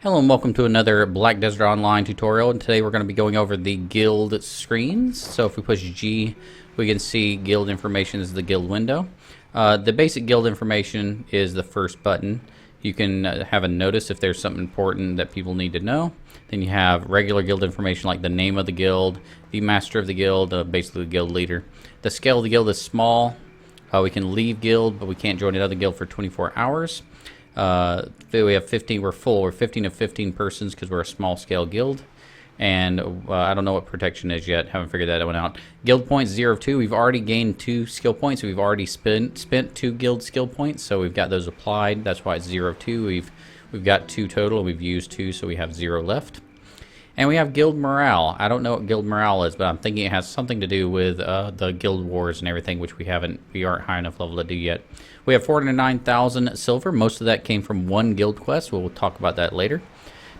Hello and welcome to another Black Desert Online tutorial, and today we're going to be going over the guild screens. So if we push G, we can see guild information is the guild window. The basic guild information is the first button. You can have a notice if there's something important that people need to know. Then you have regular guild information like the name of the guild, the master of the guild, basically the guild leader. The scale of the guild is small. We can leave guild, but we can't join another guild for 24 hours. We have 15. We're full. We're 15 of 15 persons because we're a small scale guild, and I don't know what protection is yet. Haven't figured that one out. Guild points 0 of 2. We've already gained 2 skill points. We've already spent 2 guild skill points, so we've got those applied. That's why it's 0 of 2. We've got 2 total, and we've used 2, so we have 0 left. And we have guild morale. I don't know what guild morale is, but I'm thinking it has something to do with the guild wars and everything, which we aren't high enough level to do yet. We have 409,000 silver. Most of that came from one guild quest. We'll talk about that later.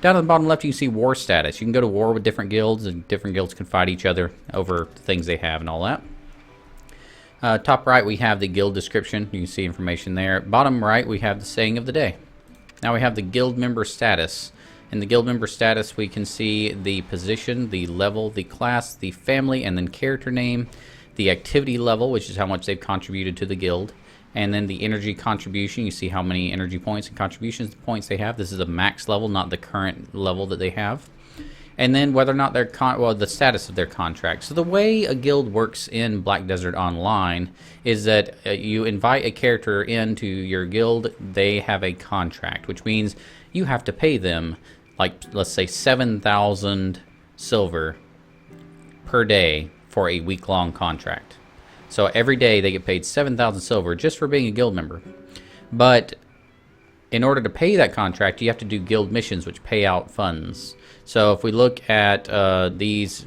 Down at the bottom left, you can see war status. You can go to war with different guilds, and different guilds can fight each other over things they have and all that. Top right, we have the guild description. You can see information there. Bottom right, we have the saying of the day. Now we have the guild member status. In the guild member status, we can see the position, the level, the class, the family, and then character name, the activity level, which is how much they've contributed to the guild, and then the energy contribution. You see how many energy points and contributions points they have. This is a max level, not the current level that they have. And then whether or not they're the status of their contract. So the way a guild works in Black Desert Online is that you invite a character into your guild. They have a contract, which means you have to pay them, like, let's say 7,000 silver per day for a week-long contract. So every day they get paid 7,000 silver just for being a guild member. But in order to pay that contract, you have to do guild missions, which pay out funds. So if we look at these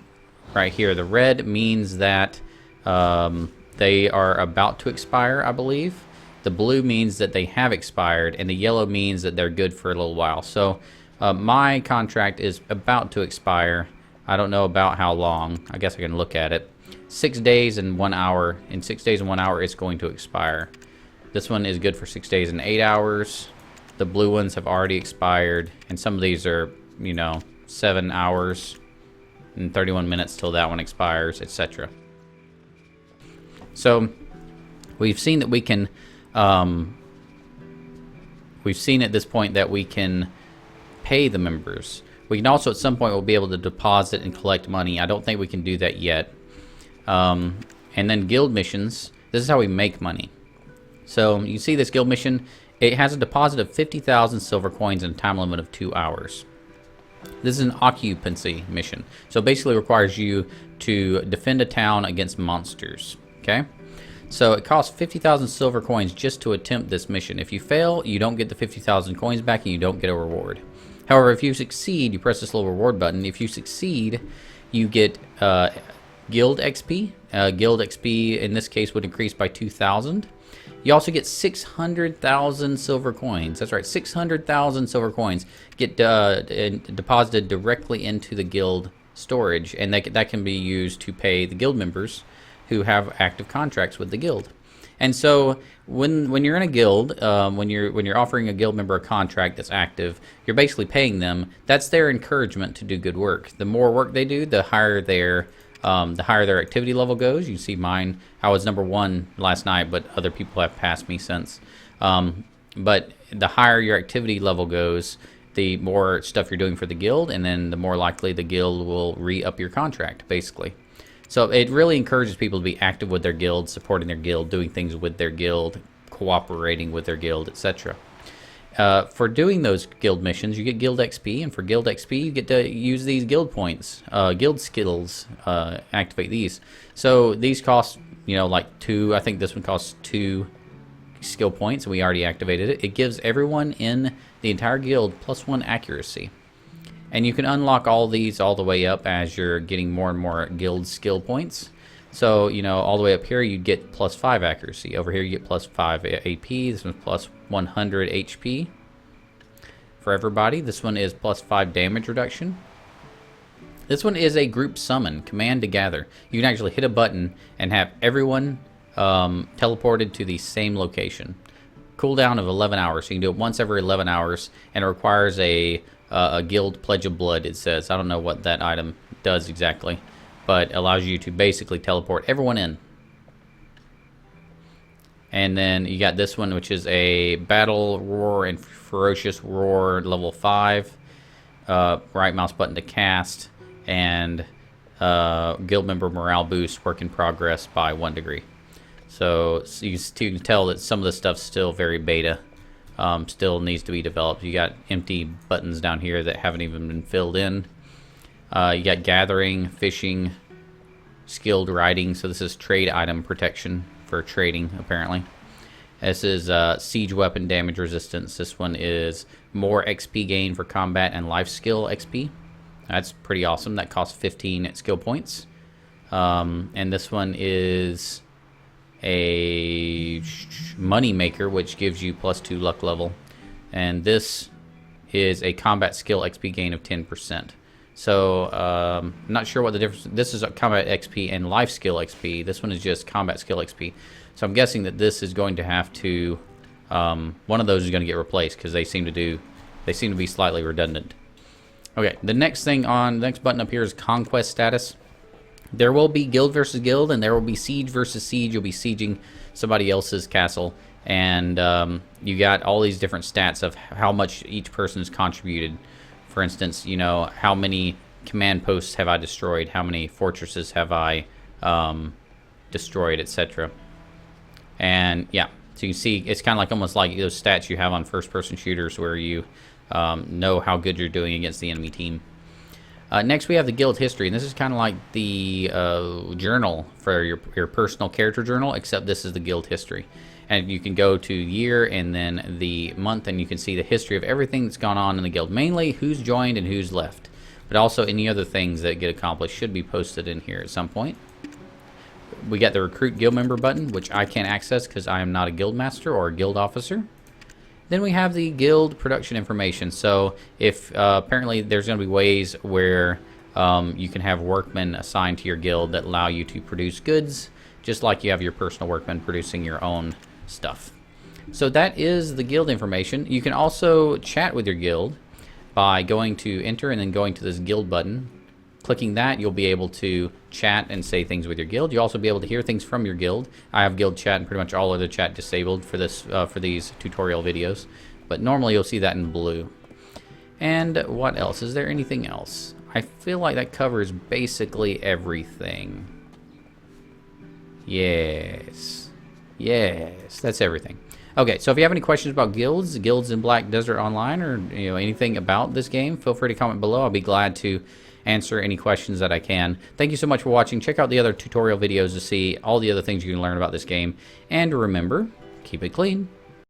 right here, the red means that they are about to expire, I believe. The blue means that they have expired, and the yellow means that they're good for a little while. So my contract is about to expire. I don't know about how long. I guess I can look at it. 6 days and 1 hour. In 6 days and 1 hour, it's going to expire. This one is good for 6 days and 8 hours. The blue ones have already expired, and some of these are, 7 hours and 31 minutes till that one expires, etc. So we've seen that we can. We've seen at this point that we can pay the members. We can also at some point we'll be able to deposit and collect money. I don't think we can do that yet. And then guild missions. This is how we make money. So you see this guild mission. It has a deposit of 50,000 silver coins and a time limit of 2 hours. This is an occupancy mission. So it basically requires you to defend a town against monsters. Okay? So it costs 50,000 silver coins just to attempt this mission. If you fail, you don't get the 50,000 coins back and you don't get a reward. However, if you succeed, you press this little reward button. If you succeed, you get guild XP. Guild XP in this case would increase by 2,000. You also get 600,000 silver coins. That's right, 600,000 silver coins get deposited directly into the guild storage, and that can be used to pay the guild members who have active contracts with the guild. And so when you're in a guild, when you're offering a guild member a contract that's active, you're basically paying them. That's their encouragement to do good work. The more work they do, the higher their activity level goes. You see mine. I was number 1 last night, but other people have passed me since. But the higher your activity level goes, the more stuff you're doing for the guild, and then the more likely the guild will re-up your contract, basically. So it really encourages people to be active with their guild, supporting their guild, doing things with their guild, cooperating with their guild, etc. For doing those guild missions, you get guild XP, and for guild XP, you get to use these guild points, guild skills, activate these. So these cost, like 2, I think this one costs 2 skill points, and we already activated it. It gives everyone in the entire guild +1 accuracy. And you can unlock all these all the way up as you're getting more and more guild skill points. So, all the way up here, you'd get +5 accuracy. Over here, you get +5 AP. This one's +100 HP for everybody. This one is +5 damage reduction. This one is a group summon, command to gather. You can actually hit a button and have everyone teleported to the same location. Cooldown of 11 hours. So you can do it once every 11 hours, and it requires a a guild pledge of blood, it says. I don't know what that item does exactly, but allows you to basically teleport everyone in. And then you got this one, which is a battle roar and ferocious roar level 5. Right mouse button to cast, and guild member morale boost, work in progress by 1 degree. So you can tell that some of the stuff's still very beta. Still needs to be developed. You got empty buttons down here that haven't even been filled in. You got gathering, fishing, skilled riding. So this is trade item protection for trading, apparently. This is siege weapon damage resistance. This one is more XP gain for combat and life skill XP. That's pretty awesome. That costs 15 skill points. And this one is a money maker, which gives you +2 luck level. And this is a combat skill XP gain of 10%. So, I'm not sure what the difference. This is a combat XP and life skill XP. This one is just combat skill XP. So I'm guessing that this is going to have to, one of those is going to get replaced because they seem to be slightly redundant. Okay, the next button up here is conquest status. There will be guild versus guild, and there will be siege versus siege. You'll be sieging somebody else's castle, and you got all these different stats of how much each person has contributed. For instance, you know, how many command posts have I destroyed? How many fortresses have I destroyed, etc. And yeah, so you can see it's kind of like almost like those stats you have on first-person shooters where you know how good you're doing against the enemy team. Next, we have the guild history, and this is kind of like the journal for your personal character journal, except this is the guild history. And you can go to year and then the month, and you can see the history of everything that's gone on in the guild. Mainly who's joined and who's left. But also any other things that get accomplished should be posted in here at some point. We got the recruit guild member button, which I can't access because I am not a guild master or a guild officer. Then we have the guild production information. So if apparently there's going to be ways where you can have workmen assigned to your guild that allow you to produce goods, just like you have your personal workmen producing your own stuff. So that is the guild information. You can also chat with your guild by going to enter and then going to this guild button. Clicking that, you'll be able to chat and say things with your guild. You'll also be able to hear things from your guild. I have guild chat and pretty much all other chat disabled for this for these tutorial videos, but normally you'll see that in blue. And what else? Is there anything else? I feel like that covers basically everything. Yes, that's everything. Okay, so if you have any questions about guilds in Black Desert Online, or anything about this game, feel free to comment below. I'll be glad to answer any questions that I can. Thank you so much for watching. Check out the other tutorial videos to see all the other things you can learn about this game. And remember, keep it clean.